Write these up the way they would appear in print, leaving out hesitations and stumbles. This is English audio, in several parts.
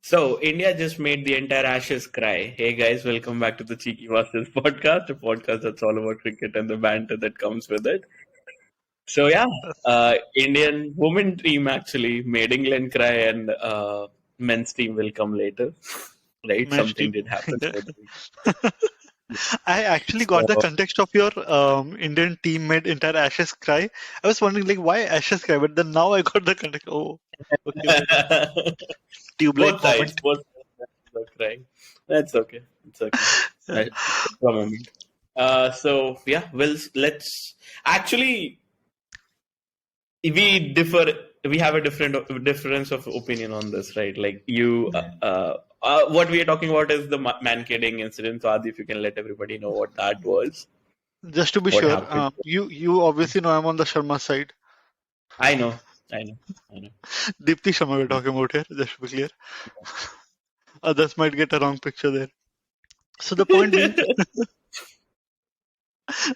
So India just made the entire Ashes cry. Hey guys, welcome back to the Cheeky Masters podcast, a podcast that's all about cricket and the banter that comes with it. So yeah, Indian women team actually made England cry, and men's team will come later. Right? Match Something team. did happen. I actually got the So, context of your Indian team made entire Ashes cry. I was wondering like why Ashes cry, but then now I got the context. Oh, okay. Tube like both sides, comment. both sides are crying. That's okay. It's okay. I, for a moment. So yeah, well, let's actually we differ. We have a difference of opinion on this, right? Like what we are talking about is the man kidding incident. So Adi, if you can let everybody know what that was, Just to be what sure, happened. you obviously know I'm on the Sharma side. I know, I know, I know. Deepti Sharma we're talking about here, just to be clear. Others might get a wrong picture there. So the point being,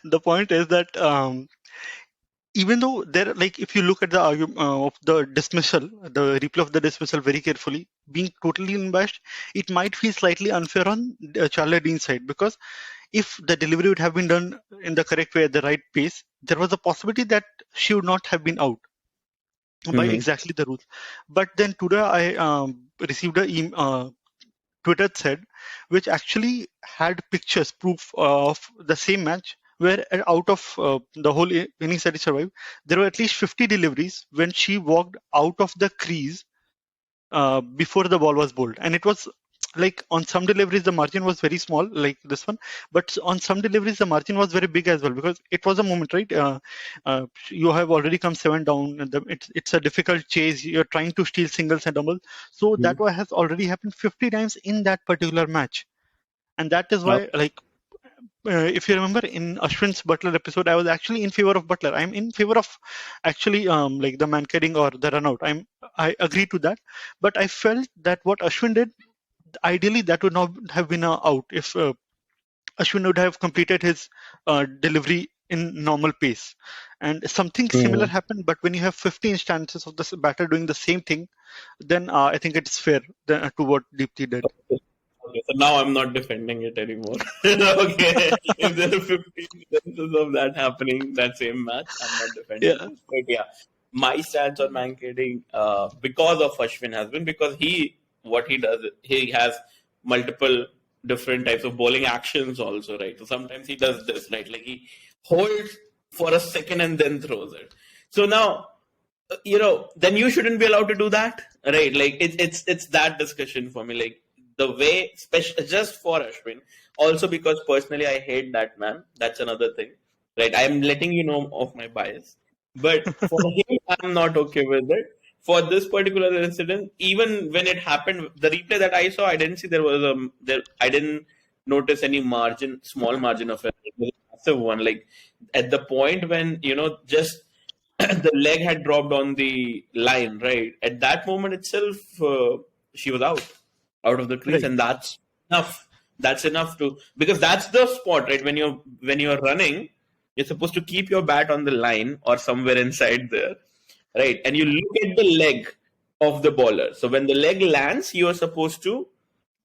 the point is that even though there, like, if you look at the argument of the dismissal, the replay of the dismissal very carefully, being totally unbiased, it might feel slightly unfair on Charlie Dean's side because if the delivery would have been done in the correct way at the right pace, there was a possibility that she would not have been out by Mm-hmm. exactly the rules. But then today I received a Twitter thread which actually had pictures, proof of the same match where out of the whole innings that he survived, there were at least 50 deliveries when she walked out of the crease before the ball was bowled. And it was like on some deliveries, the margin was very small, like this one. But on some deliveries, the margin was very big as well because it was a moment, right? You have already come 7 down. And it's a difficult chase. You're trying to steal singles and doubles. So that has already happened 50 times in that particular match. And that is why, like, if you remember in Ashwin's Butler episode, I was actually in favor of Butler. I'm in favor of actually like the man kidding or the run out. I agree to that, but I felt that what Ashwin did, ideally that would not have been a out if Ashwin would have completed his delivery in normal pace. And something similar Mm-hmm. happened, but when you have 50 instances of the batter doing the same thing, then I think it's fair to what Deepti did. Okay, so now I'm not defending it anymore. Okay, if there are 15 instances of that happening, that same match, I'm not defending Yeah. this. But yeah, my stance on Mankading, because of Ashwin has been because what he does, he has multiple different types of bowling actions also, right? So sometimes he does this, right? Like he holds for a second and then throws it. So now, then you shouldn't be allowed to do that, right? Like it's that discussion for me. Like the way, just for Ashwin, also because personally I hate that man. That's another thing, right? I'm letting you know of my bias, but for him, I'm not okay with it. For this particular incident, even when it happened, the replay that I saw, I didn't see there was I didn't notice any small margin of error. It was a massive one. Like at the point when just the leg had dropped on the line, right? At that moment itself, she was out of the crease, Right. and that's enough. That's enough to because that's the spot, right? When you're running, you're supposed to keep your bat on the line or somewhere inside there, right? And you look at the leg of the bowler. So when the leg lands, you are supposed to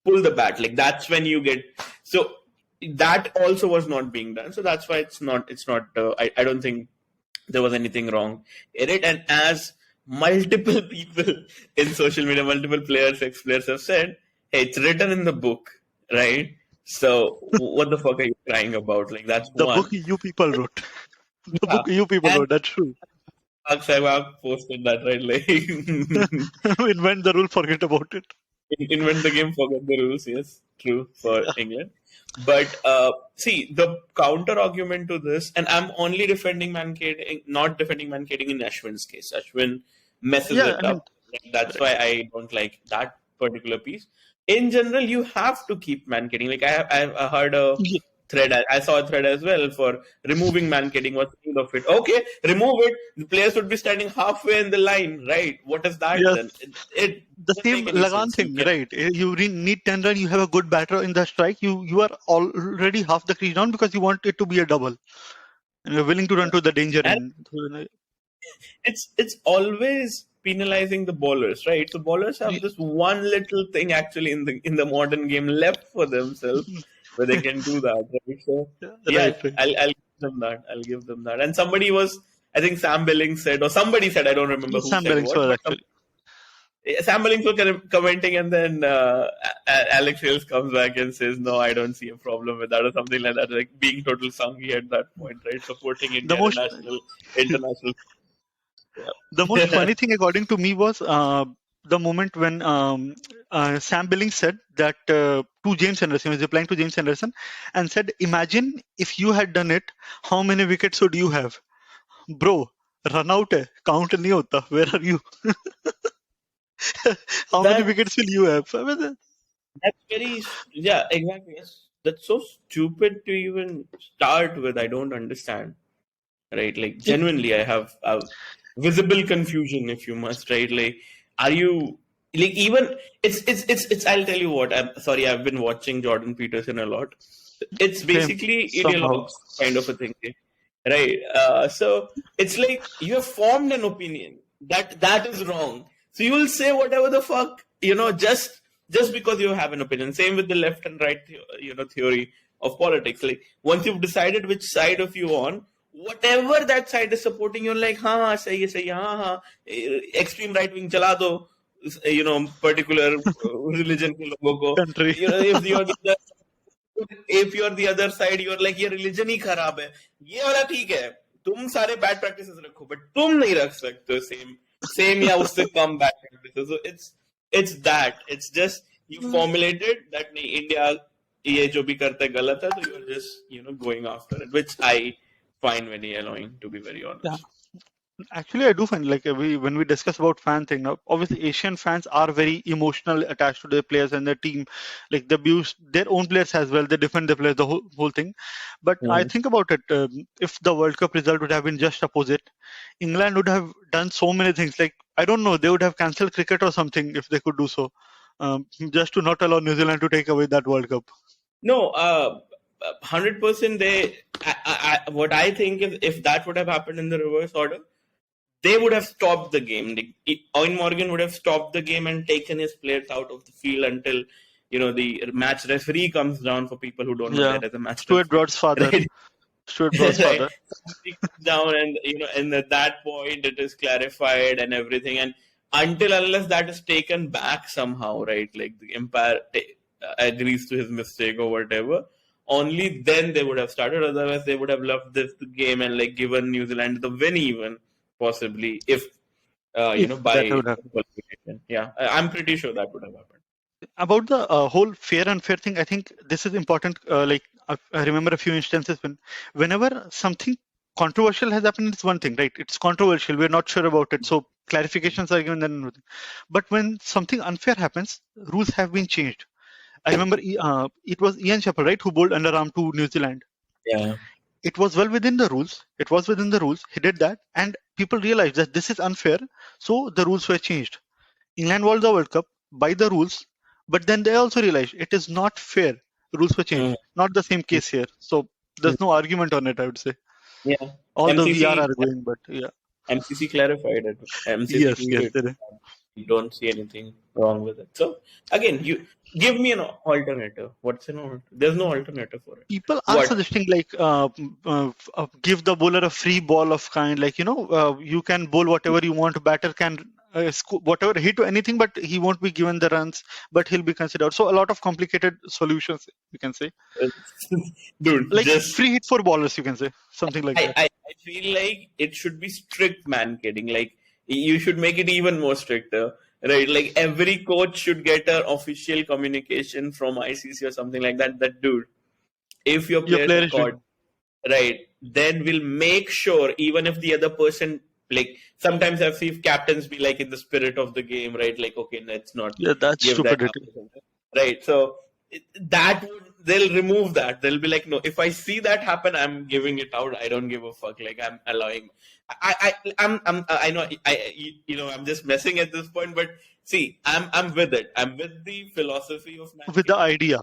pull the bat. Like that's when you get so that also was not being done. So that's why it's not. I don't think there was anything wrong in it. And as multiple people in social media, multiple players, ex-players have said, hey, it's written in the book, right? So what the fuck are you crying about? Like that's The book one. you people wrote. The Yeah. book you people And wrote. That's true. Sehwag posted that, right? Like Invent the rule, forget about it. invent the game, forget the rules. Yes, true for England. But see, the counter argument to this, and I'm only defending Mankading, not defending Mankading in Ashwin's case. Ashwin messes Yeah, I it mean, up. That's why I don't like that particular piece. In general, you have to keep Mankading. Like I heard a yeah, thread. I saw a thread as well for removing Mankading. What's the need of it? Okay, remove it. The players would be standing halfway in the line, right? What is that yes, then? It the doesn't same make any Lagan sense. You thing, can right? You need 10 run, you have a good batter in the strike, you are already half the crease down because you want it to be a double. And you're willing to run to the danger and end. it's always penalizing the bowlers, right? So bowlers have this one little thing actually in the modern game left for themselves where they can do that, right? So yeah, Right, right. I'll give them that. I'll give them that. And somebody was, I think Sam Billings said, or somebody said, I don't remember who Sam said Billings what, was but actually. Sam Billings was commenting, and then Alex Hales comes back and says, "No, I don't see a problem with that," or something like that. Like being total Sanghi at that point, right? Supporting The India at a most international. the most Yeah. funny thing according to me was the moment when Sam Billings said that to James Anderson, he was replying to James Anderson, and said, "Imagine if you had done it, how many wickets would you have, bro? Run out hai, count nahi hota. Where are you? How many that wickets will you have?" I mean, that's very, yeah, exactly. Yes. That's so stupid to even start with. I don't understand, right? Like genuinely, I have visible confusion, if you must, right? Like, are you like even it's I'll tell you what. I'm sorry, I've been watching Jordan Peterson a lot. It's same basically somehow. ideologues kind of a thing, right? So it's like you have formed an opinion that is wrong. So you will say whatever the fuck, just because you have an opinion. Same with the left and right, theory of politics. Like once you've decided which side of you on, whatever that side is supporting, you're like, हाँ सही है हाँ extreme right wing चला दो, particular religion के लोगों को, Country. if you're the other side, you're like ये religion ही खराब है, ये वाला ठीक है, तुम सारे bad practices रखो, but तुम नहीं रख सकते same या उससे कम bad practices. So it's that. It's just you formulated that नहीं India ये जो भी करता है गलत है, so you're just going after it, which I find very annoying, to be very Yeah. honest. Actually, I do find like when we discuss about fan thing now, obviously Asian fans are very emotional attached to their players and their team. Like they abuse their own players as well. They defend their players, the whole thing. But I Mm. think about it, if the World Cup result would have been just opposite, England would have done so many things. Like I don't know, they would have cancelled cricket or something if they could do so, just to not allow New Zealand to take away that World Cup. No, 100%. What I think is if that would have happened in the reverse order, they would have stopped the game. Owen Morgan would have stopped the game and taken his players out of the field until the match referee comes down. For people who don't know, Yeah, there is a match Stuart referee, Broad's father. right? Stuart Broad's Right. father. Somebody comes down, and and at that point it is clarified and everything. And until unless that is taken back somehow, right? Like the umpire agrees to his mistake or whatever, only then they would have started. Otherwise, they would have left this game and like given New Zealand the win, even possibly if If that by would have. qualification. Yeah, I'm pretty sure that would have happened. About the whole fair and unfair thing, I think this is important. I remember a few instances whenever something controversial has happened, it's one thing, right? It's controversial. We're not sure about it, so clarifications are given. Then, but when something unfair happens, rules have been changed. I remember it was Ian Chappell, right, who bowled underarm to New Zealand. Yeah. It was well within the rules. It was within the rules. He did that, and people realized that this is unfair, so the rules were changed. England won the World Cup by the rules, but then they also realized it is not fair. Rules were changed. Mm. Not the same case here. So there's no argument on it, I would say. Yeah. Although we are MCC arguing, but yeah. MCC clarified it. MCC Yes, yes, tweeted. there is. You don't see anything wrong with it. So again, you give me an alternative. What's an alternative? There's no alternative for it. People are What? suggesting like give the bowler a free ball of kind, like you can bowl whatever you want. Batter can whatever hit anything, but he won't be given the runs, but he'll be considered. So a lot of complicated solutions, you can say, Dude, like just free hit for bowlers, you can say something like that. I feel like it should be strict man kidding. Like you should make it even more stricter. Right, like every coach should get an official communication from ICC or something like that. That dude, if your Your players player are is caught, doing. right, then we'll make sure even if the other person, like sometimes I've seen captains be like in the spirit of the game, right? Like, okay, let's not Yeah, that's give that up, stupidity. right? So that would, they'll remove that. They'll be like, no, if I see that happen, I'm giving it out. I don't give a fuck. Like I'm allowing. I know. I'm just messing at this point, but see, I'm with it. I'm with the philosophy of match With the kitting. idea.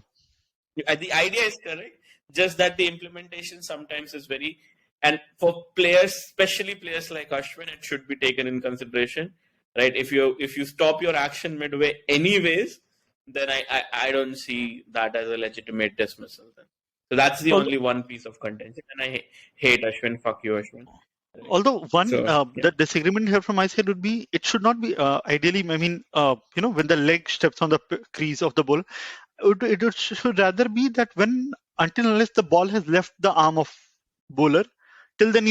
The idea is correct, just that the implementation sometimes is very, and for players, especially players like Ashwin, it should be taken in consideration. right? If you stop your action midway anyways, then I don't see that as a legitimate dismissal. Then. So that's the Although, only one piece of contention, and I hate Ashwin. Fuck you, Ashwin. Right. although one So yeah, the disagreement here from my side would be it should not be ideally. I mean, when the leg steps on the crease of the ball, should rather be that when until unless the ball has left the arm of bowler, till then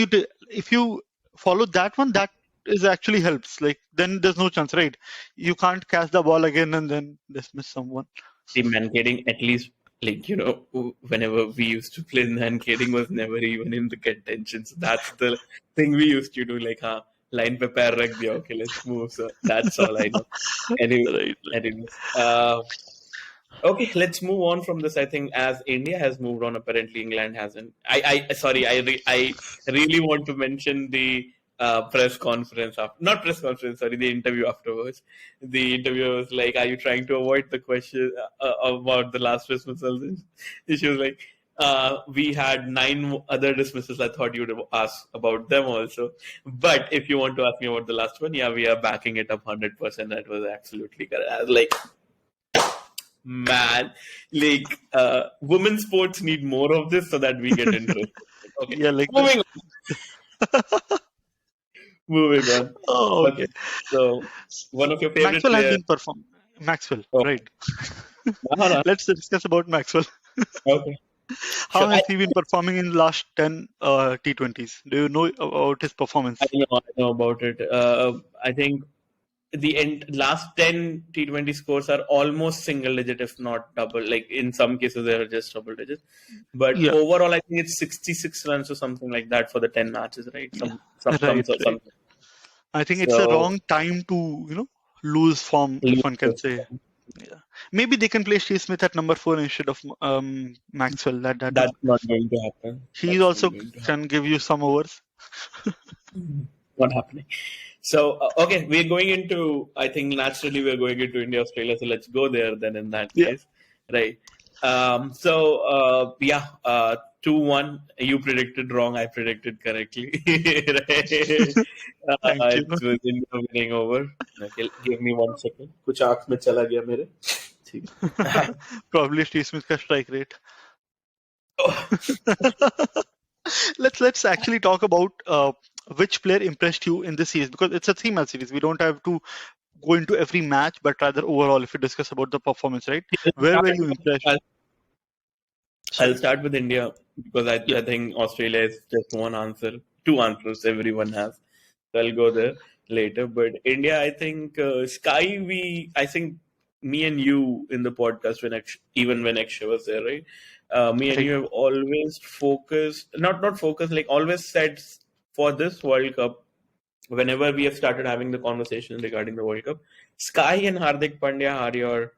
if you follow that one, that is actually helps. Like then there's no chance, right? You can't catch the ball again and then dismiss someone. see, mankading at least. Like, whenever we used to play, mankading was never even in the contention. So that's the thing we used to do. Like, line pe pair rakh diya, okay, let's move. So that's all I know. Anyway, Right. anyways, okay, let's move on from this. I think as India has moved on, apparently England hasn't. Sorry, I really want to mention the press conference not press conference. Sorry, the interview afterwards. The interviewer was like, "Are you trying to avoid the question about the last dismissals?" And she was like, "We had 9 other dismissals. I thought you'd ask about them also. But if you want to ask me about the last one, yeah, we are backing it up 100%. That was absolutely correct." I was like, man, like women's sports need more of this so that we get interested. Okay, Yeah, like moving on. Moving on. oh, Okay, okay. so one of your favorite Maxwell has players. been performed. Maxwell, Oh, right? no, no. Let's discuss about Maxwell. Okay, How sure. has he been performing in the last 10 T20s? Do you know about his performance? I know about it. I think the last 10 T20 scores are almost single digit, if not double. Like in some cases, they are just double digits. But Yeah, overall, I think it's 66 runs or something like that for the 10 matches, right? right, right. Some. I think it's a So wrong time to, lose form, if one can say. Yeah. Maybe they can play Steve Smith at number 4 instead of Maxwell. That would that's not going to happen. he That's not also going to happen. can give you some overs. Not happening. So, okay, we're going into, I think naturally we're going into India, Australia. So let's go there then in that Yeah. case. Right. Yeah, 2-1. You predicted wrong. I predicted correctly. Right. Thank you. It was India winning over. Okay, give me 1 second. कुछ आँख में चला गया मेरे. ठीक है. Probably Steve Smith का strike rate. Oh, Let's actually talk about which player impressed you in this series, because it's a 3-match series. We don't have to go into every match, but rather overall, if we discuss about the performance, right? Where were you impressed? I'll Sorry. start with India because Yeah. I think Australia is just one answer, 2 answers everyone has. So I'll go there later. But India, I think Sky, I think me and you in the podcast even when Akshay was there, right? Me and Right. you have always focused, not focused, like always said for this World Cup. Whenever we have started having the conversation regarding the World Cup, Sky and Hardik Pandya are your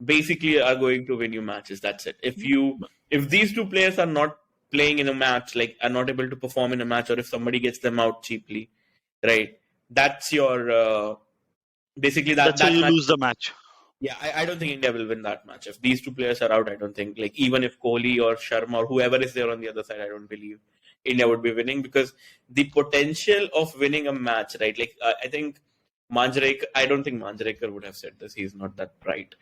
basically are going to win you matches. That's it. If these two players are not playing in a match, like are not able to perform in a match, or if somebody gets them out cheaply, right? That's your basically That's how that you match. lose the match. Yeah, I don't think India will win that match. If these two players are out, I don't think, like, even if Kohli or Sharma or whoever is there on the other side, I don't believe India would be winning, because the potential of winning a match, right? Like, I think I don't think Manjrekar would have said this. He's not that bright.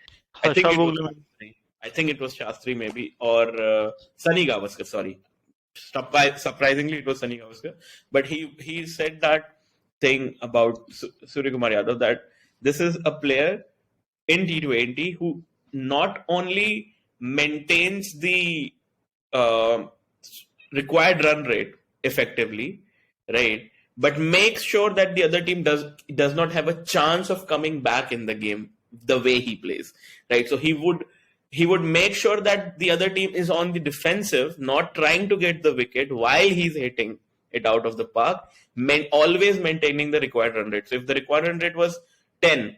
I think Harsha it was Bhogle, Shastri. I think it was Shastri maybe, or Sunny Gavaskar, sorry. Surprisingly, it was Sunny Gavaskar. But he said that thing about Surya Kumar Yadav, that this is a player in T20 who not only maintains the uh, required run rate effectively, right, but makes sure that the other team does not have a chance of coming back in the game the way he plays, right? So he would make sure that the other team is on the defensive, not trying to get the wicket while he's hitting it out of the park, always maintaining the required run rate. So if the required run rate was 10,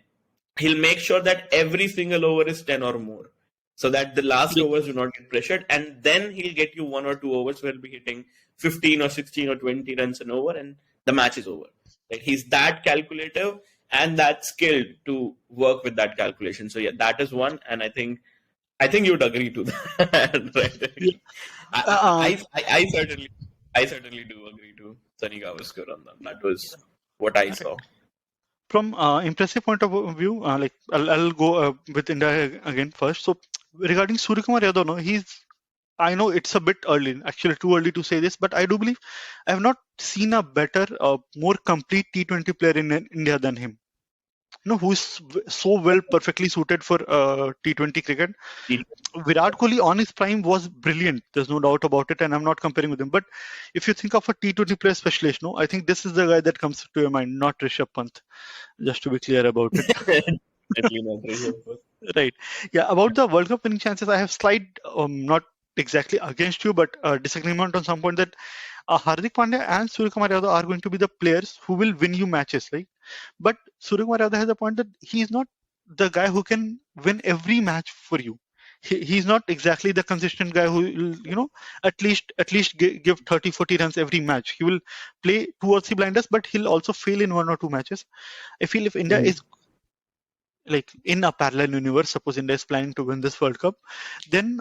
he'll make sure that every single over is 10 or more, so that the last overs do not get pressured, and then he'll get you 1 or 2 overs where he'll be hitting 15 or 16 or 20 runs an over, and the match is over. Like, he's that calculative and that skilled to work with that calculation. So yeah, that is one, and I think you'd agree to that. Right? yeah. Uh, I certainly do agree to Sunny Gavaskar on that. That was what I saw. From impressive point of view, like I'll go with India again first. So regarding Suryakumar Yadav, no, I know it's a bit early, actually too early to say this, but I do believe I have not seen a better, more complete T20 player in India than him. Who's so well, perfectly suited for T20 cricket. Virat Kohli on his prime was brilliant. There's no doubt about it, and I'm not comparing with him. But if you think of a T20 player specialist, no, I think this is the guy that comes to your mind, not Rishabh Pant. Just to be clear about it. Definitely not really. Right. Yeah. About the World Cup winning chances, I have slight, not exactly against you, but disagreement on some point that Hardik Pandya and Suryakumar Yadav are going to be the players who will win you matches, right? But Suryakumar Yadav has a point that he's not the guy who can win every match for you. He's not exactly the consistent guy who will, at least give 30, 40 runs every match. He will play 2 or 3 blinders, but he'll also fail in 1 or 2 matches. I feel if India is like in a parallel universe, suppose India is planning to win this World Cup, then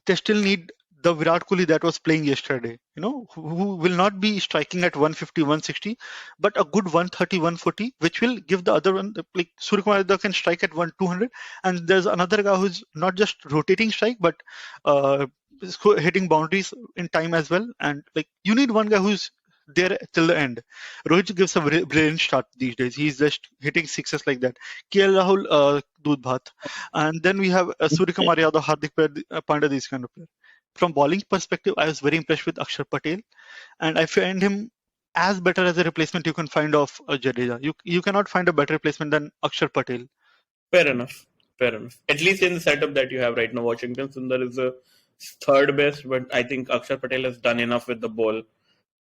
they still need the Virat Kohli that was playing yesterday, who will not be striking at 150, 160, but a good 130, 140, which will give the other one, like Suryakumar Yadav can strike at 1 200, and there's another guy who's not just rotating strike, but hitting boundaries in time as well. And like you need one guy who's there till the end. Rohit gives a brilliant start these days. He's just hitting sixes like that. KL Rahul, Doodh Bhat. And then we have Suryakumar Yadav, Hardik Pandya, these kind of players. From bowling perspective, I was very impressed with Akshar Patel, and I find him as better as a replacement you can find of Jadeja. You cannot find a better replacement than Akshar Patel. Fair enough. Fair enough. At least in the setup that you have right now, Washington Sundar is the third best, but I think Akshar Patel has done enough with the ball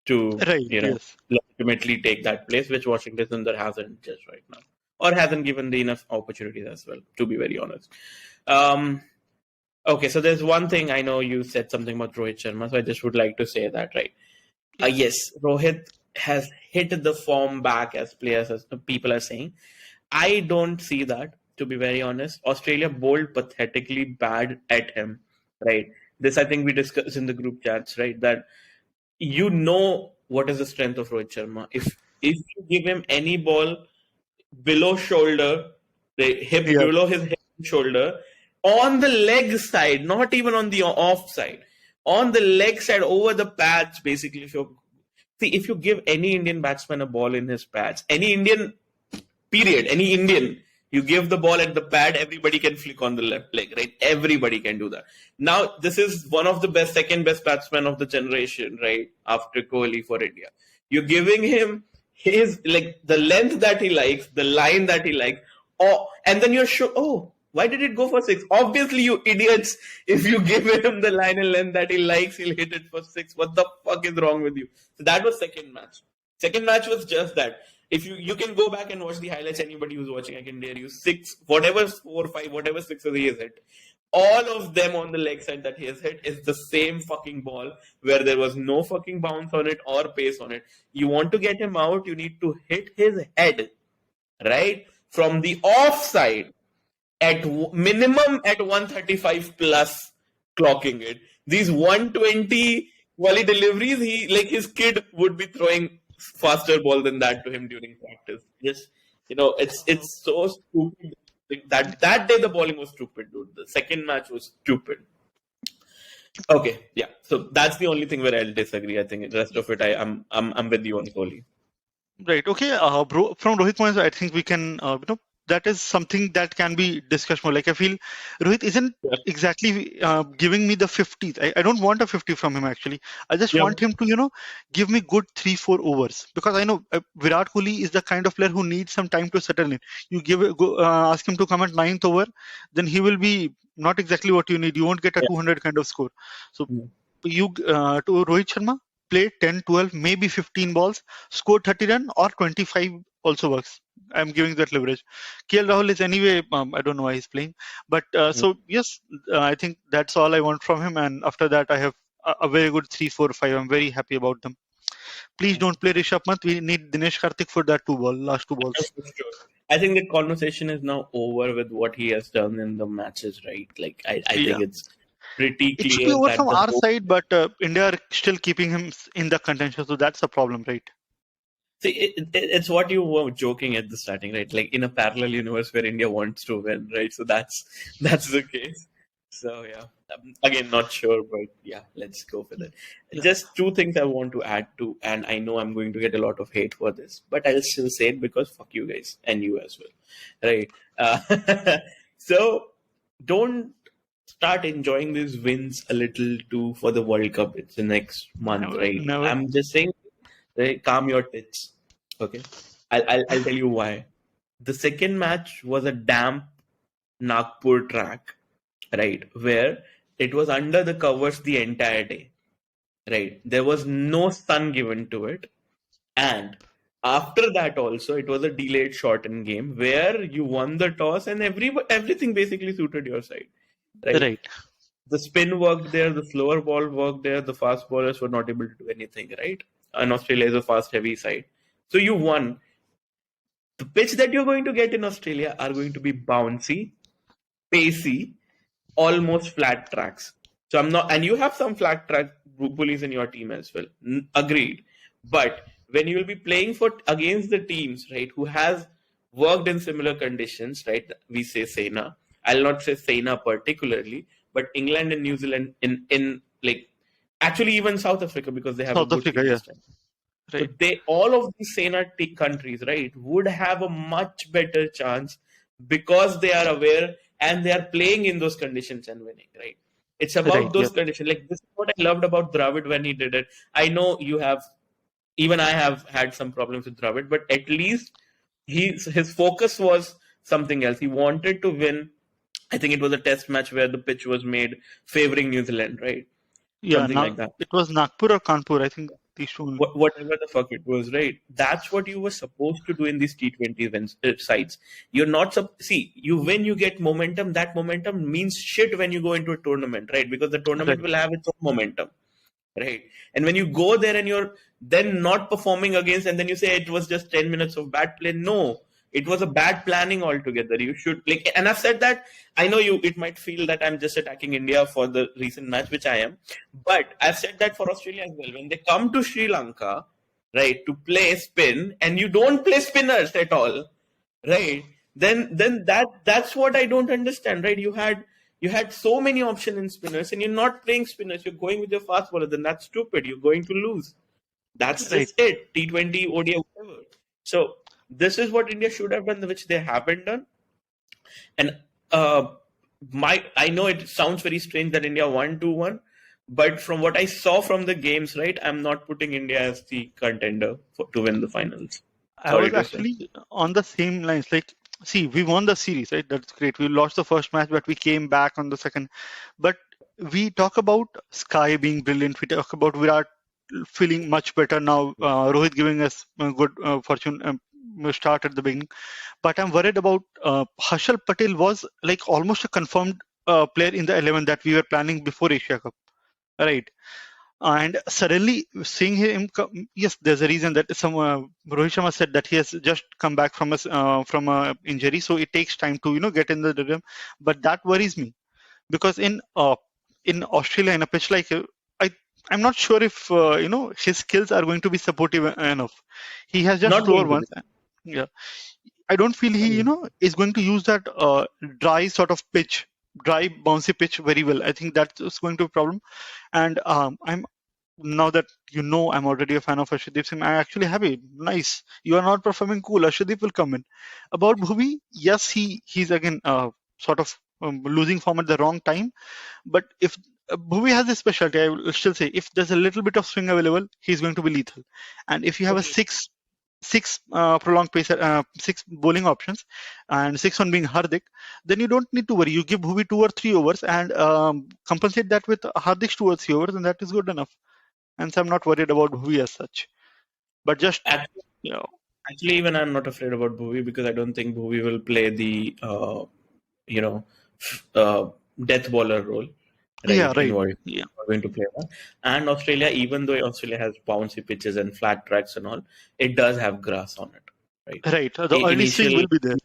to, Right, yes. legitimately take that place, which Washington Sundar hasn't just right now, or hasn't given the enough opportunities as well, to be very honest. Okay, so there's one thing I know you said something about Rohit Sharma, so I just would like to say that, right? Yes, Rohit has hit the form back as players, as people are saying. I don't see that, to be very honest. Australia bowled pathetically bad at him, right? This I think we discussed in the group chats, right? That you know what is the strength of Rohit Sharma. If you give him any ball below shoulder, the hip Yeah. below his hip and shoulder, on the leg side, not even on the off side, on the leg side over the pads, basically. If you give any Indian batsman a ball in his pads, any Indian period, any Indian, you give the ball at the pad, everybody can flick on the left leg, right? Everybody can do that. Now, this is one of the second best batsmen of the generation, right? After Kohli for India. You're giving him his, like, the length that he likes, the line that he likes, and then you're sure, why did it go for 6? Obviously, you idiots, if you give him the line and length that he likes, he'll hit it for 6. What the fuck is wrong with you? So that was second match. Second match was just that. If you can go back and watch the highlights, anybody who's watching, I can dare you, 6, whatever 4, 5, whatever 6s he has hit, all of them on the leg side that he has hit is the same fucking ball where there was no fucking bounce on it or pace on it. You want to get him out, you need to hit his head, right? From the offside at minimum at 135 plus, clocking it. These 120 volley deliveries, his kid would be throwing faster ball than that to him during practice. Just, it's so stupid. That day the bowling was stupid, dude. The second match was stupid. Okay, yeah. So that's the only thing where I'll disagree. I think the rest of it, I'm with you on Kohli. Right. Okay. Bro, from Rohit points, I think we can, that is something that can be discussed more. Like I feel Rohit isn't Yeah. exactly giving me the 50s. I don't want a 50 from him actually. I just Yeah. want him to, give me good 3-4 overs, because I know Virat Kohli is the kind of player who needs some time to settle in. You ask him to come at 9th over, then he will be not exactly what you need. You won't get a 200 kind of score. So you to Rohit Sharma, play 10, 12, maybe 15 balls, score 30 run or 25 also works. I'm giving that leverage. KL Rahul is anyway, I don't know why he's playing. But so, yes, I think that's all I want from him. And after that, I have a very good 3, 4, 5. I'm very happy about them. Please don't play Rishabh Pant. We need Dinesh Karthik for that last two balls. For sure. I think the conversation is now over with what he has done in the matches, right? Like, I think it's pretty It should be clear over that from our side, but India are still keeping him in the contention. So that's a problem, right? See, it's what you were joking at the starting, right? Like in a parallel universe where India wants to win, right? So that's the case. So yeah, again, not sure, but yeah, let's go for that. Yeah, Just two things I want to add to, and I know I'm going to get a lot of hate for this, but I'll still say it because fuck you guys and you as well, right? So don't start enjoying these wins a little too for the World Cup. It's the next month, never, right? never. I'm just saying, right, calm your tits. Okay, I'll tell you why. The second match was a damp Nagpur track, right, where it was under the covers the entire day, right. There was no sun given to it, and after that also it was a delayed shortened game where you won the toss and everything basically suited your side, right. Right, The spin worked there, the slower ball worked there, the fast bowlers were not able to do anything, right. And Australia is a fast heavy side, so you won. The pitch that you're going to get in Australia are going to be bouncy, pacey, almost flat tracks. So I'm not, and you have some flat track bullies in your team as well. Agreed. But when you will be playing for against the teams, right, who has worked in similar conditions, right? We say Sena. I'll not say Sena particularly, but England and New Zealand in like actually even South Africa because they have a South good Africa. team Yeah, this time. So right, they all of these Sena countries, right, would have a much better chance because they are aware and they are playing in those conditions and winning, right? It's right. about Yeah, those conditions. Like this is what I loved about Dravid when he did it. I know you have, even I have had some problems with Dravid, but at least his focus was something else. He wanted to win. I think it was a test match where the pitch was made favoring New Zealand, right? yeah. Something Now like that. it was Nagpur or Kanpur. I think these two only. Whatever the fuck it was, right? That's what you were supposed to do in these T20 events sites. You're not see, you when you get momentum, that momentum means shit when you go into a tournament, right? Because the tournament Right, will have its own momentum, right? And when you go there and you're then not performing against, and then you say it was just 10 minutes of bad play, no, it was a bad planning altogether. You should like, and I've said that. I know you, it might feel that I'm just attacking India for the recent match, which I am, but I've said that for Australia as well. When they come to Sri Lanka, right, to play spin, and you don't play spinners at all, right, then that's what I don't understand, right? You had so many options in spinners and you're not playing spinners, you're going with your fast bowler, then that's stupid, you're going to lose. That's right. just it. T20 ODI whatever. So this is what India should have done, which they haven't done. And uh, I know it sounds very strange that India won 2-1, but from what I saw from the games, right, I'm not putting India as the contender to win the finals. I Sorry was to say. actually on the same lines. Like, see, we won the series, right? That's great. We lost the first match, but we came back on the second. But we talk about Sky being brilliant. We talk about Virat feeling much better now. Rohit giving us a good fortune start at the beginning. But I'm worried about Harshal Patel was like almost a confirmed player in the 11 that we were planning before Asia Cup, right? And suddenly seeing him come, yes, there's a reason that some Rohit Sharma said that he has just come back from a injury, so it takes time to get in the rhythm. But that worries me because in Australia in a pitch like I I'm not sure if his skills are going to be supportive enough. He has just Not slower going to ones. be. Yeah, I don't feel he is going to use that dry sort of pitch, dry bouncy pitch very well. I think that's going to be a problem. And I'm now that I'm already a fan of Arshdeep Singh, I'm actually happy. Nice. You are not performing cool. Arshdeep will come in. About Bhuvi, yes, he's again sort of losing form at the wrong time. But if Bhuvi has a specialty, I will still say if there's a little bit of swing available, he's going to be lethal. And if you have a Okay. six prolonged pace, six bowling options, and six on being Hardik, then you don't need to worry. You give Bhuvi 2 or 3 overs and compensate that with Hardik's 2 or 3 overs, and that is good enough. And so I'm not worried about Bhuvi as such. But just Actually, you know, actually, even I'm not afraid about Bhuvi because I don't think Bhuvi will play the you know uh, death bowler role, yeah, right? In right, World Cup. yeah, Not going to play that. And Australia, even though Australia has bouncy pitches and flat tracks and all, it does have grass on it, right? right. The early swing Initial will be there.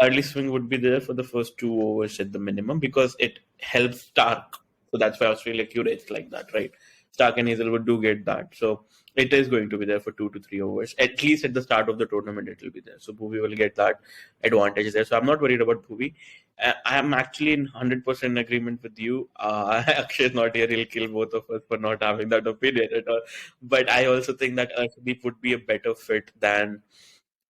early swing would be there for the first 2 overs at the minimum because it helps Stark. So that's why Australia curates like that, right? Stark and Hazelwood do get that. So it is going to be there for 2 to 3 overs. At least at the start of the tournament, it will be there. So Bhuvi will get that advantage there. So I'm not worried about Bhuvi. I am actually in 100% agreement with you. Akshay is not here. He'll kill both of us for not having that opinion at all. But I also think that Arshdeep would be a better fit than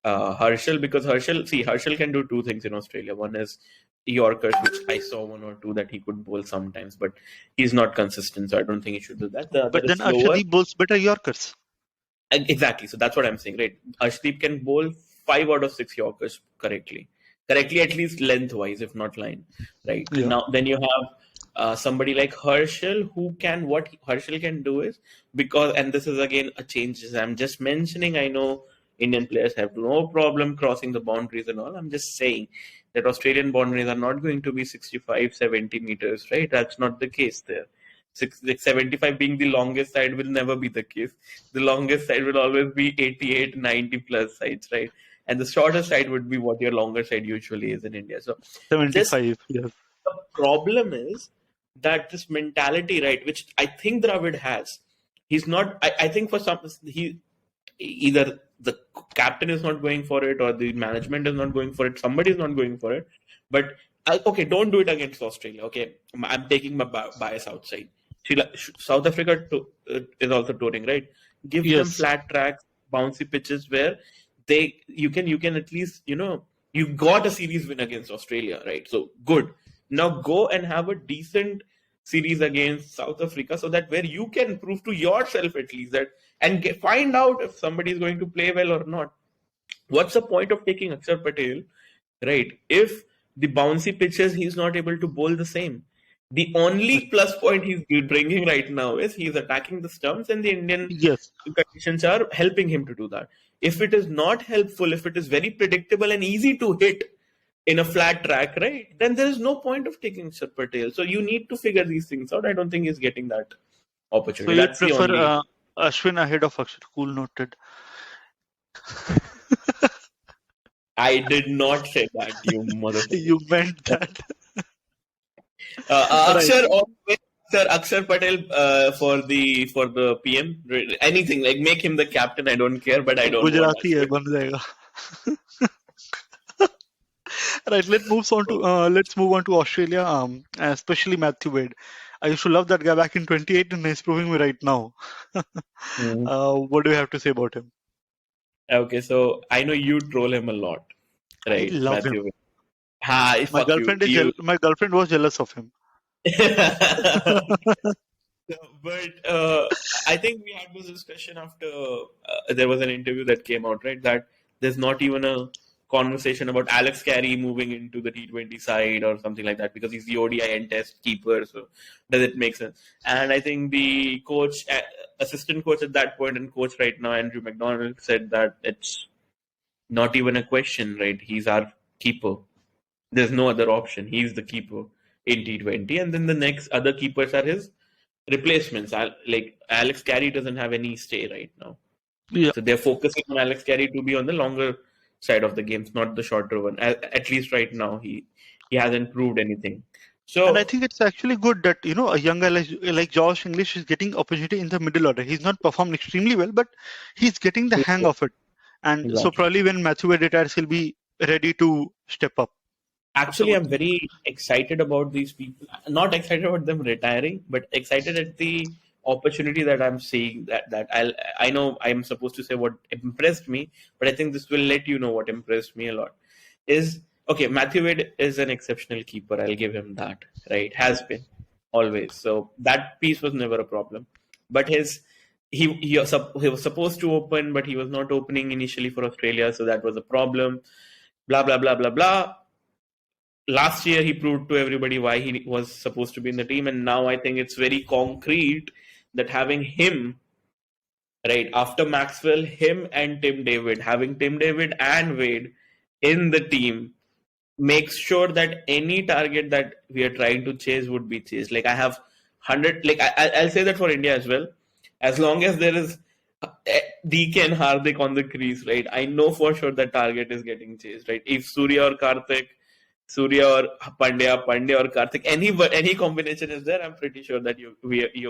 Herschel, because Herschel can do two things in Australia. One is Yorkers, which I saw one or two that he could bowl sometimes, but he's not consistent, so I don't think he should do that. The other But is then slower. Arshdeep bowls better Yorkers. Exactly. So that's what I'm saying, right? Arshdeep can bowl 5 out of 6 Yorkers correctly. Correctly, at least lengthwise, if not line. Right. Yeah. Now, then you have somebody like Herschel, who can, what Herschel can do is, because, and this is again a change as I'm just mentioning, I know Indian players have no problem crossing the boundaries and all. I'm just saying that Australian boundaries are not going to be 65, 70 meters, right? That's not the case there. 75 being the longest side will never be the case. The longest side will always be 88, 90 plus sides, right? And the shorter side would be what your longer side usually is in India. So this 75. Yes. the problem is that this mentality, right, which I think Dravid has, he's not. I think for some he either the captain is not going for it or the management is not going for it. Somebody is not going for it. But okay, don't do it against Australia. Okay, I'm taking my bias outside. South Africa is also touring, right? Give them Yes. flat tracks, bouncy pitches where you can at least you got a series win against Australia, right? So good. Now go and have a decent series against South Africa, so that where you can prove to yourself at least that and find out if somebody is going to play well or not. What's the point of taking Akshar Patel, right? If the bouncy pitches he's not able to bowl the same. The only plus point he's bringing right now is he's attacking the stumps, and the Indian Yes. conditions are helping him to do that. If it is not helpful, if it is very predictable and easy to hit in a flat track, right, then there is no point of taking Akshar Patel. So you need to figure these things out. I don't think he's getting that So opportunity. you That's the prefer only. Ashwin ahead of Akshar? Cool noted. I did not say that, you motherfucker. You meant that. Right. Akshar always, Akshar Patel for the PM. Anything like make him the captain. I don't care, but I don't want Gujarati hai, Ashwin. ban jayega. Right. Let's move on to Australia. Especially Matthew Wade. I used to love that guy back in 28, and he's proving me right now. Mhm. What do you have to say about him? Okay, so I know you troll him a lot, I right, love him. Matthew? Hi, My fuck you. girlfriend my girlfriend was jealous of him. But I think we had this discussion after there was an interview that came out, right? That there's not even a conversation about Alex Carey moving into the T20 side or something like that, because he's the ODI and Test keeper. So does it make sense? And I think the coach, assistant coach at that point, and coach right now, Andrew McDonald, said that it's not even a question, right? He's our keeper. There's no other option. He's the keeper in T20, and then the next other keepers are his replacements. Like Alex Carey doesn't have any stay right now, Yeah. so they're focusing on Alex Carey to be on the longer side of the games, not the shorter one. At least right now, he hasn't proved anything. And I So think it's actually good that a young guy like Josh English is getting opportunity in the middle order. He's not performed extremely well, but he's getting the hang of it. And so exactly. probably when Matthew Wade retires, he'll be ready to step up. Actually, I'm very excited about these people. Not excited about them retiring, but excited at the opportunity that I'm seeing. I know I'm supposed to say what impressed me, but I think this will let you know what impressed me a lot. Is okay. Matthew Wade is an exceptional keeper. I'll give him that. Right, has been always. So that piece was never a problem. But he was supposed to open, but he was not opening initially for Australia, so that was a problem. Blah blah blah blah blah. Last year he proved to everybody why he was supposed to be in the team, and now I think it's very concrete that having him right after Maxwell, him and Tim David, having Tim David and Wade in the team makes sure that any target that we are trying to chase would be chased. Like I have 100, like I'll say that for India as well. As long as there is DK and Hardik on the crease, right? I know for sure that target is getting chased, right? If Surya or Pandya or Karthik, any combination is there, I'm pretty sure that you're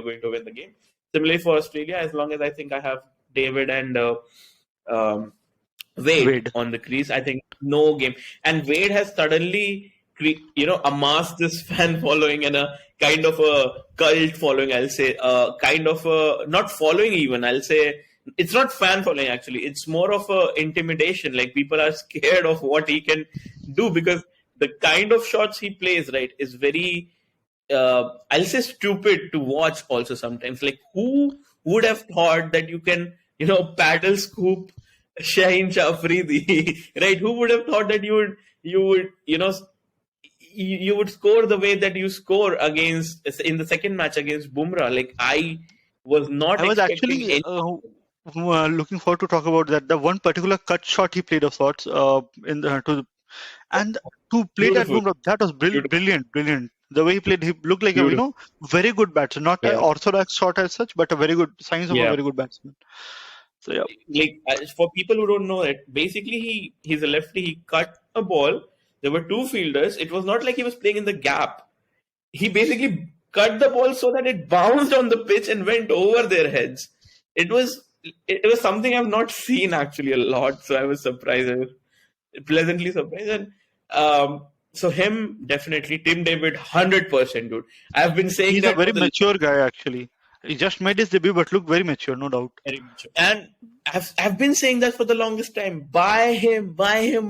going to win the game. Similarly for Australia, as long as I think I have David and um, Wade Wade. on the crease, I think no game. And Wade has suddenly, amassed this fan following and a kind of a cult following. I'll say, kind of a not following even. I'll say it's not fan following actually. It's more of a intimidation. Like people are scared of what he can do because the kind of shots he plays, right, is very I'll say stupid to watch also sometimes. Like who would have thought that you can, paddle scoop Shaheen Shafridi, right? Who would have thought that you would, you would score the way that you score against in the second match against Bumrah? Like I was not I was expecting actually any. looking forward to talk about that. The one particular cut shot he played of sorts in the, and to play that Beautiful, Bumrah, that was beautiful, brilliant, brilliant. The way he played, he looked like a beautiful. very good batsman, not an Yeah, orthodox shot as such, but a very good signs of a yeah. very good batsman. So yeah, Like for people who don't know it, basically he's a lefty. He cut a ball. There were two fielders. It was not like he was playing in the gap. He basically cut the ball so that it bounced on the pitch and went over their heads. It was something I've not seen actually a lot. So I was surprised. I was pleasantly surprised. And so him definitely Tim David 100% dude. I've been saying he's a that very for the mature guy actually. He just made his debut, but looked very mature, no doubt. very much. And I've been saying that for the longest time. Buy him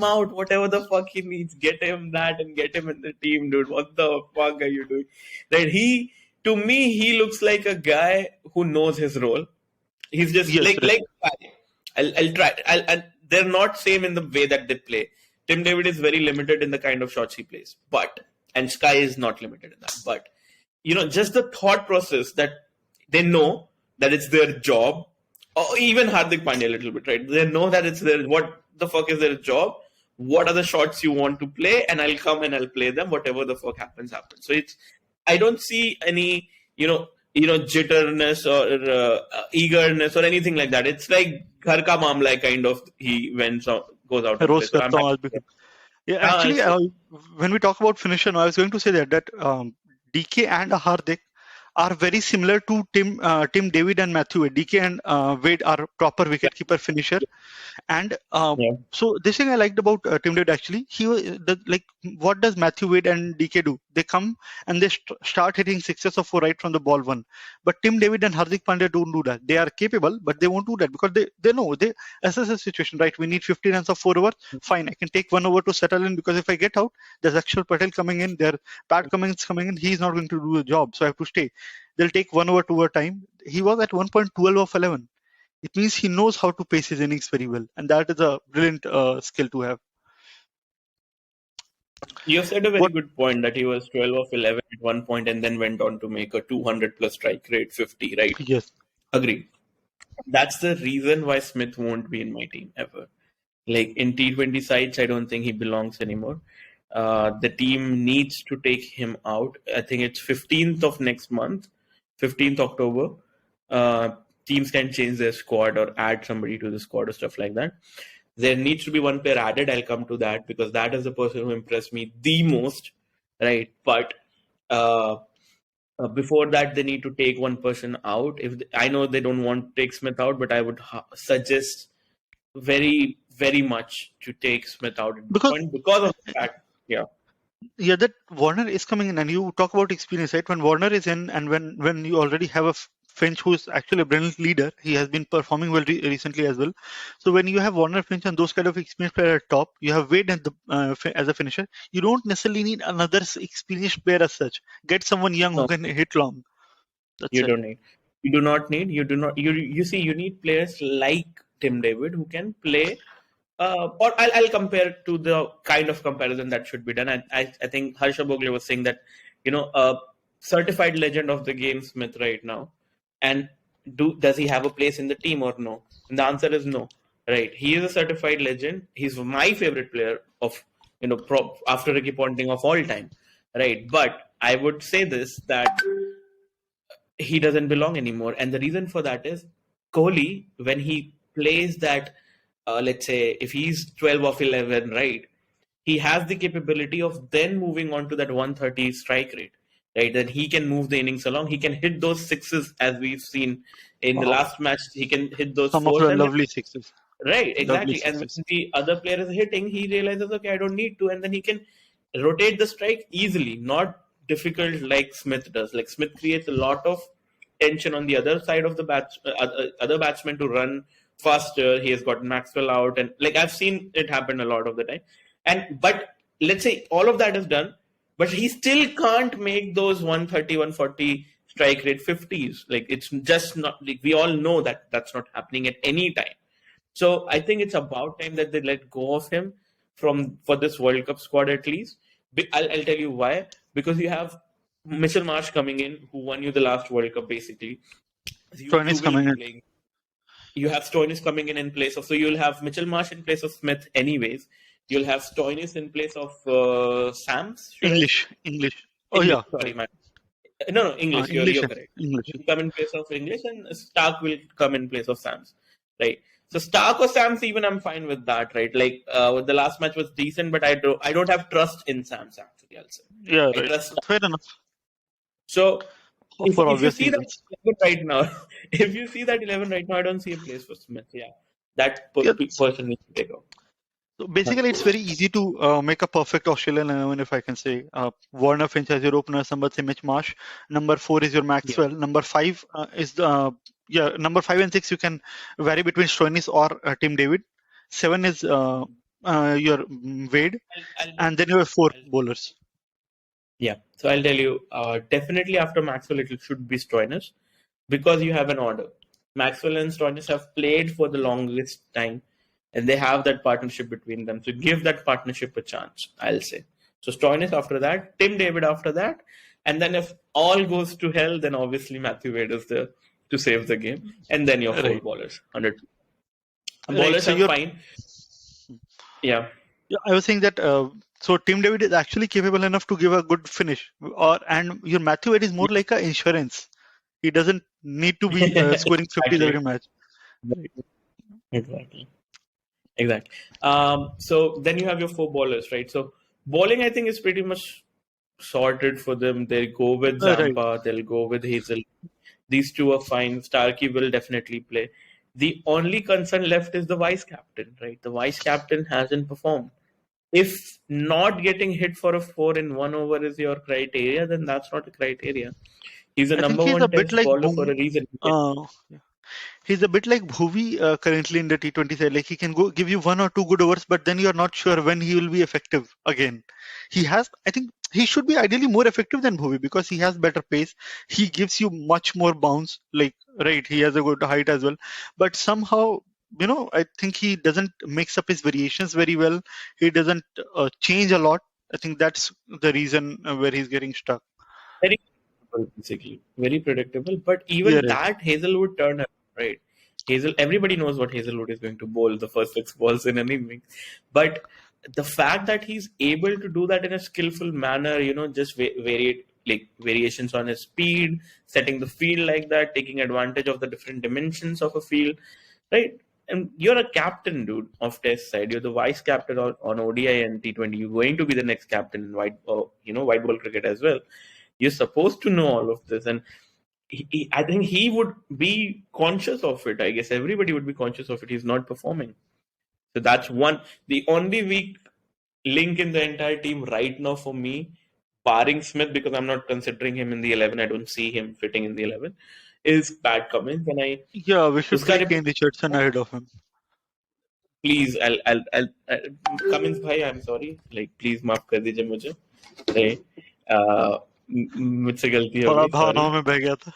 out, whatever the fuck he needs. Get him that and get him in the team, dude. What the fuck are you doing? That to me, he looks like a guy who knows his role. He's just Yes, right. like I'll try. And they're not same in the way that they play. Tim David is very limited in the kind of shots he plays, and Sky is not limited in that. But just the thought process that they know that it's their job, or even Hardik Pandya a little bit, right? They know that it's their what the fuck is their job. What are the shots you want to play, and I'll come and I'll play them. Whatever the fuck happens. So I don't see any jitterness or eagerness or anything like that. It's like ghar ka mamla kind of goes out and Rose plays. So I'm karta happy. हूँ आज भी. Yeah, Ah, actually, when we talk about finisher, I was going to say that DK and Hardik are very similar to Tim David and Matthew Wade. DK and Wade are proper wicketkeeper finisher, and yeah. so this thing I liked about Tim David actually, like what does Matthew Wade and DK do? They come and they start hitting sixes or four right from the ball one. But Tim David and Hardik Pandya don't do that. They are capable, but they won't do that because they know they assess the situation, right? We need 50 runs of 4 over. Fine, I can take 1 over to settle in because if I get out, there's Akshar Patel coming in, there Pat Cummins coming in. He's not going to do the job, so I have to stay. They'll take 1 over, 2 over time. He was at 1.12 of 11. It means he knows how to pace his innings very well, and that is a brilliant skill to have. You said a very good point that he was 12 of 11 at one point and then went on to make a 200 plus strike rate, 50, right? Yes. Agreed. That's the reason why Smith won't be in my team ever. Like in T20 sides, I don't think he belongs anymore. The team needs to take him out. I think it's 15th of next month, 15th October. Teams can change their squad or add somebody to the squad or stuff like that. There needs to be one player added. I'll come to that because that is the person who impressed me the most, right? But before that, they need to take one person out. I know they don't want to take Smith out, but I would suggest very, very much to take Smith out at this Because point because of the fact, yeah. yeah, that Warner is coming in, and you talk about experience, right? When Warner is in, and when you already have a Finch who is actually a brilliant leader, he has been performing well recently as well. So when you have Warner, Finch, and those kind of experienced player at top, you have Wade as a finisher. You don't necessarily need another experienced player as such. Get someone young who No, can hit long. That's you it. don't need. You do not need. You do not. You see. You need players like Tim David who can play. Or I'll compare to the kind of comparison that should be done. I think Harsha Bogle was saying that a certified legend of the game Smith right now, and does he have a place in the team or no? And the answer is no. Right? He is a certified legend. He's my favorite player of after Ricky Ponting of all time. Right? But I would say this that he doesn't belong anymore. And the reason for that is Kohli, when he plays that, let's say, if he's 12 of 11, right, he has the capability of then moving on to that 130 strike rate. right? That he can move the innings along. He can hit those sixes as we've seen in the Wow. last match. He can hit those Some of fours, the and then, lovely sixes. right, Lovely exactly. And sixes. when the other player is hitting, he realizes, okay, I don't need to, and then he can rotate the strike easily, not difficult like Smith does. Like Smith creates a lot of tension on the other side of the other batsmen to run faster. He has got Maxwell out, and like I've seen it happen a lot of the time. And but let's say all of that is done, but he still can't make those 130, 140 strike rate 50s. Like it's just not, like we all know that that's not happening at any time. So I think it's about time that they let go of him from for this World Cup squad at least. I'll tell you why. Because you have Mitchell Marsh coming in, who won you the last World Cup basically. Stoin You is will coming be in. playing. You have Stoinis coming in place of, so you'll have Mitchell Marsh in place of Smith anyways. You'll have Stoinis in place of Sams, should I say? English. Oh English, yeah, sorry, right. man. No, English. English You're and correct. English. He'll come in place of English, and Stark will come in place of Sams, right? So Stark or Sams, even I'm fine with that, right? Like the last match was decent, but I don't have trust in Sams actually. I'll say Yeah, I right. trust Stark. Fair enough. So For if you obvious see that reasons. 11 right now, if you see that 11 right now, I don't see a place for Smith. Yeah, that Yeah. person needs to take off. So basically, it's very easy to make a perfect Australian 11, if I can say. Warner Finch as your opener, number 3 Mitch Marsh, number 4 is your Yeah, Maxwell, number 5 is the number 5 and 6 you can vary between Stoinis or Tim David. 7 is your Wade, I'll and then you have 4 I'll bowlers. Yeah, so I'll tell you, definitely after Maxwell, it should be Stoinis because you have an order. Maxwell and Stoinis have played for the longest time and they have that partnership between them. So give that partnership a chance, I'll say. So Stoinis after that, Tim David after that, and then if all goes to hell, then obviously Matthew Wade is there to save the game, and then your four Right. bowlers, 100. Right. Bowlers So are you're fine. Yeah. Yeah, I was saying that so Tim David is actually capable enough to give a good finish, and your Matthew Wade is more like a insurance. He doesn't need to be scoring 50s every Exactly. match. Right. Exactly. Exactly. So then you have your four bowlers, right? So bowling, I think, is pretty much sorted for them. They'll go with Right. Zampa, they'll go with Hazel. These two are fine. Starkey will definitely play. The only concern left is the vice captain, right? The vice captain hasn't performed. If not getting hit for a 4 in 1 over is your criteria, then that's not a criteria. He's a I think number he's a one bit test like bowler for Boom. a reason. He's a bit like Bhuvi currently in the T20 side. Like he can go give you 1 or 2 good overs, but then you're not sure when he will be effective again. I think he should be ideally more effective than Bhuvi because he has better pace. He gives you much more bounce. Like, right, he has a good height as well. But somehow, I think he doesn't mix up his variations very well. He doesn't change a lot. I think that's the reason where he's getting stuck. Very predictable, basically. Very predictable. But Yeah, even right. that Hazelwood turn up, right? Everybody knows what Hazelwood is going to bowl the first 6 balls in an inning. But the fact that he's able to do that in a skillful manner, just variations on his speed, setting the field like that, taking advantage of the different dimensions of a field, right? And you're a captain, dude, of Test side. You're the vice captain on ODI and T20. You're going to be the next captain in white ball cricket as well. You're supposed to know all of this, and I think he would be conscious of it. I guess everybody would be conscious of it. He's not performing, so that's one. The only weak link in the entire team right now for me, barring Smith, because I'm not considering him in the 11. I don't see him fitting in the 11. Is Pat Cummins, and Yeah, we should उसका play Kane Richardson ahead of him. Please Cummins भाई I am sorry like please माफ कर दीजिए मुझे नहीं मुझसे गलती हो थोड़ा गई सॉरी भावनाओं में बह गया था.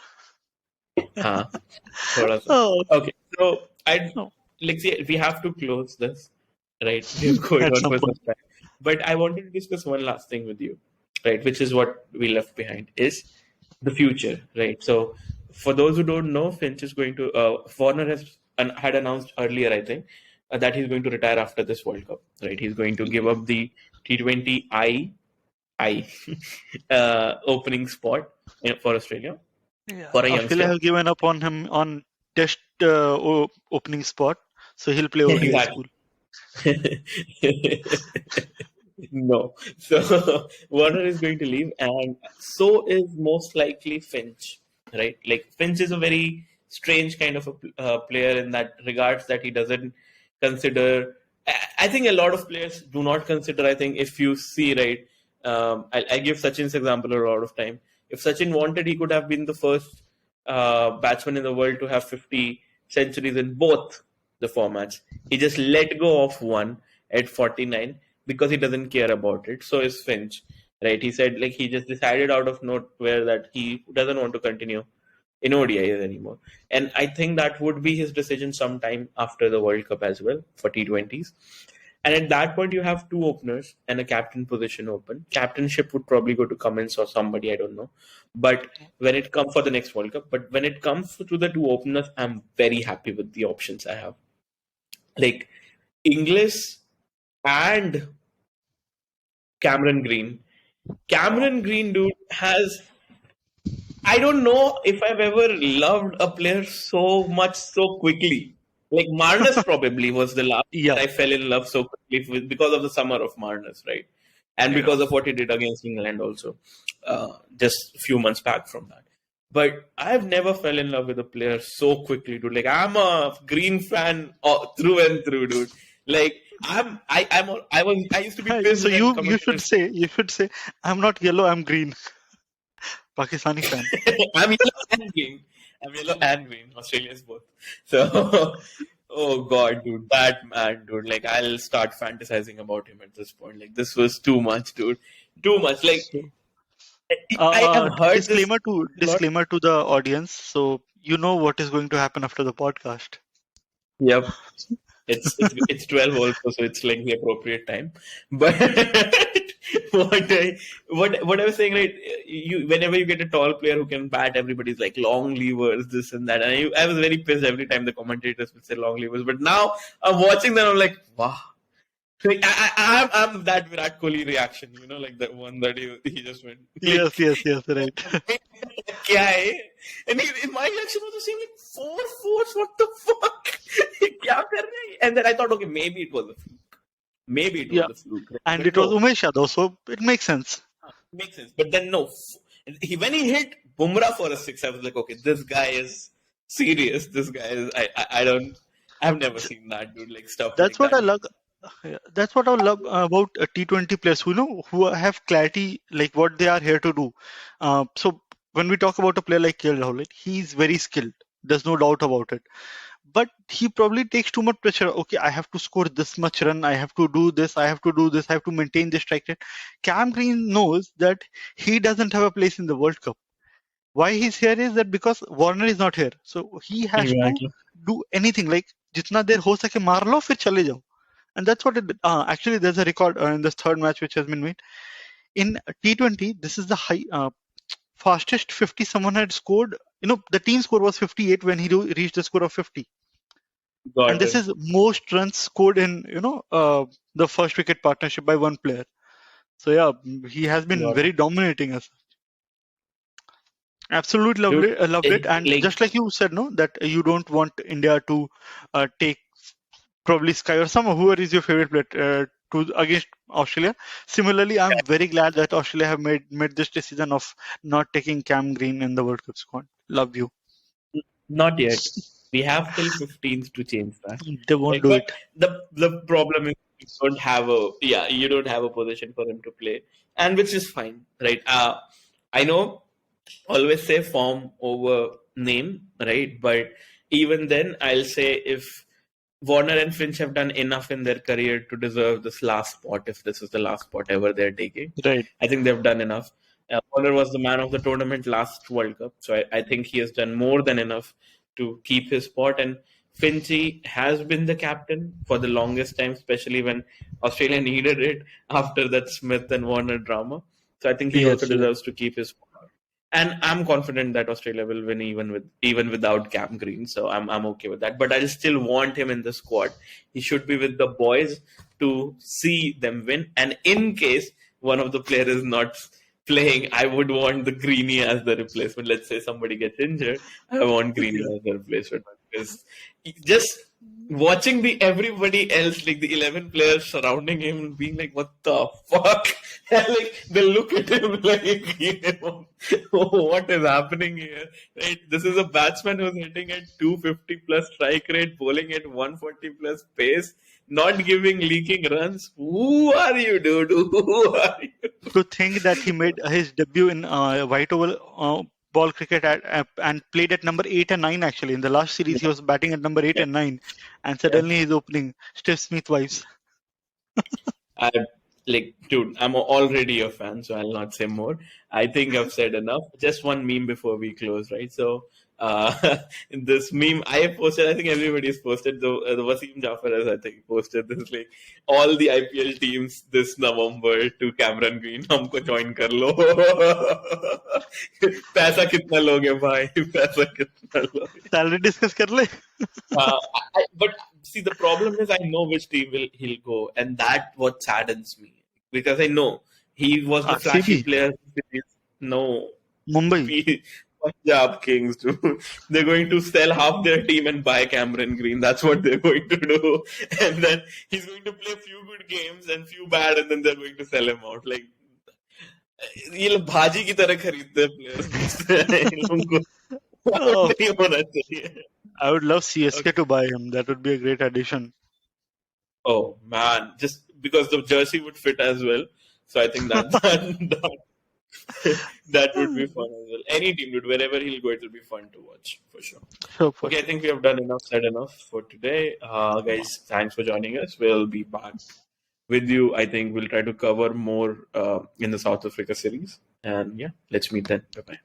हाँ थोड़ा सा Oh, okay so I no. like see we have to close this right we're going At on some for some point. time but I wanted to discuss one last thing with you right which is what we left behind is the future right so for those who don't know Finch is going to Warner had announced earlier I think that he's going to retire after this World Cup right he's going to give up the T20 I opening spot for Australia Yeah, for a Australia youngster have given up on him on Test opening spot, so he'll play ODIs. exactly Cool. No. So Warner is going to leave, and so is most likely Finch, right? Like Finch is a very strange kind of a player in that regards that he doesn't consider. I think a lot of players do not consider. I think if you see right, I give Sachin's example a lot of time. If Sachin wanted, he could have been the first batsman in the world to have 50 centuries in both the formats. He just let go of one at 49 because he doesn't care about it. So is Finch, right? He said like he just decided out of nowhere that he doesn't want to continue in ODIs anymore. And I think that would be his decision sometime after the World Cup as well for T20s. And at that point, you have two openers and a captain position open. Captainship would probably go to Cummins or somebody, I don't know. But when it comes for the next World Cup, but when it comes to the two openers, I'm very happy with the options I have. Like Inglis and Cameron Green. Cameron Green, dude, has. I don't know if I've ever loved a player so much so quickly. Like Marnus probably was the last Yeah, that I fell in love so quickly with because of the summer of Marnus, right? And yeah. because of what he did against England also, just a few months back from that. But I've never fell in love with a player so quickly, dude. Like I'm a Green fan through and through, dude. Like I used to be pissed So when you commentators. should say I'm not yellow, I'm green. Pakistani fan. I'm yellow and green. I'm yellow and green. Australia's both. So, oh god, dude, that man, dude. Like, I'll start fantasizing about him at this point. Like, this was too much, dude. Too much. Like, So, I have heard this a lot. disclaimer to the audience. So you know what is going to happen after the podcast. Yep. It's 12 also, so it's like the appropriate time. But what I was saying, right? You whenever you get a tall player who can bat, everybody's like long levers, this and that. And I was very pissed every time the commentators would say long levers. But now I'm watching them, I'm like, wow. Like, I'm that Virat Kohli reaction, like that one that he just went Yes, like, yes, yes, right. क्या है? And my reaction was the same, like, four fours, what the fuck? क्या कर रहे हैं? And then I thought, okay, maybe it was a fluke. Maybe it Yeah, was a fluke. Right? and But it was no, Umesh Yadav, so it makes sense. makes sense. But then no. When he hit Bumrah for a six, I was like, okay, this guy is serious. This guy is, I don't, I've never seen that, dude, like stuff That's like what I that. love. Yeah, that's what I love about T20 players who have clarity like what they are here to do. So when we talk about a player like KL Rahul, right, he's very skilled. There's no doubt about it. But he probably takes too much pressure. Okay, I have to score this much run. I have to do this. I have to do this. I have to maintain this strike rate. Cam Green knows that he doesn't have a place in the World Cup. Why he's here is that because Warner is not here, so he has to Exactly. do anything like जितना देर हो सके मार लो फिर चले जाओ. And that's what it actually there's a record in this third match which has been made in T20. This is the fastest 50 someone had scored. The team score was 58 when he reached the score of 50, and Got this it. is most runs scored in the first wicket partnership by one player. So yeah, he has been Got very it. dominating us. Absolutely Dude, loved it. And like, just like you said, no, that you don't want India to take probably Sky or some whoever is your favorite player to against Australia. Similarly, I'm very glad that Australia have made this decision of not taking Cam Green in the World Cup squad. Love you. not yet. We have till 15th to change that. They won't Right? do But it. the problem is you don't have a position for him to play, and which is fine, right? I know always say form over name, right? But even then, I'll say if Warner and Finch have done enough in their career to deserve this last spot, if this is the last spot ever they're taking, Right. I think they've done enough. Warner was the man of the tournament last World Cup, so I think he has done more than enough to keep his spot. And Finchie has been the captain for the longest time, especially when Australia needed it after that Smith and Warner drama. So I think he also Yes. Yes. deserves to keep his spot. And I'm confident that Australia will win even without Cam Green. So I'm okay with that. But I'll still want him in the squad. He should be with the boys to see them win. And in case one of the players is not playing, I would want the Greeny as the replacement. Let's say somebody gets injured, I want Greeny Yeah. as the replacement because just watching the everybody else, like the 11 players surrounding him, being like, "What the fuck?" And like they look at him like, "What is happening here?" Right? This is a batsman who's hitting at 250 plus strike rate, bowling at 140 plus pace, not giving leaking runs. Who are you, dude? Who are you? To think that he made his debut in white oval ball cricket and played at number 8 and 9 actually. In the last series, he was batting at number 8 Yeah, and 9, and yeah. suddenly he's opening Steve Smith vibes. I like, dude, I'm already a fan, so I'll not say more. I think I've said enough. Just one meme before we close, right? So, this meme I have posted, I think everybody's posted. The Wasim Jafar has, I think, posted this like all the IPL teams this November to Cameron Green. हमको join कर लो. पैसा कितना लोगे भाई? पैसा कितना लोगे? Salary discuss कर ले. But see, the problem is I know which team he'll go, and that what saddens me because I know he was the flashy RCB, player. No, Mumbai. Punjab Kings, dude. They're going to sell half their team and buy Cameron Green. That's what they're going to do, and then he's going to play a few good games and few bad, and then they're going to sell him out. Like ये लोग भाजी की तरह खरीदते हैं players in लोगों को Oh, नहीं होना चाहिए. I would love CSK Okay. to buy him. That would be a great addition. Oh man, just because the jersey would fit as well. So I think that would be fun as well. Any team, dude, wherever he'll go, it will be fun to watch for sure. Sure, for Okay, I sure. think we have done enough, said enough for today. Guys, thanks for joining us. We'll be back with you. I think we'll try to cover more in the South Africa series. And yeah, let's meet then. Bye bye.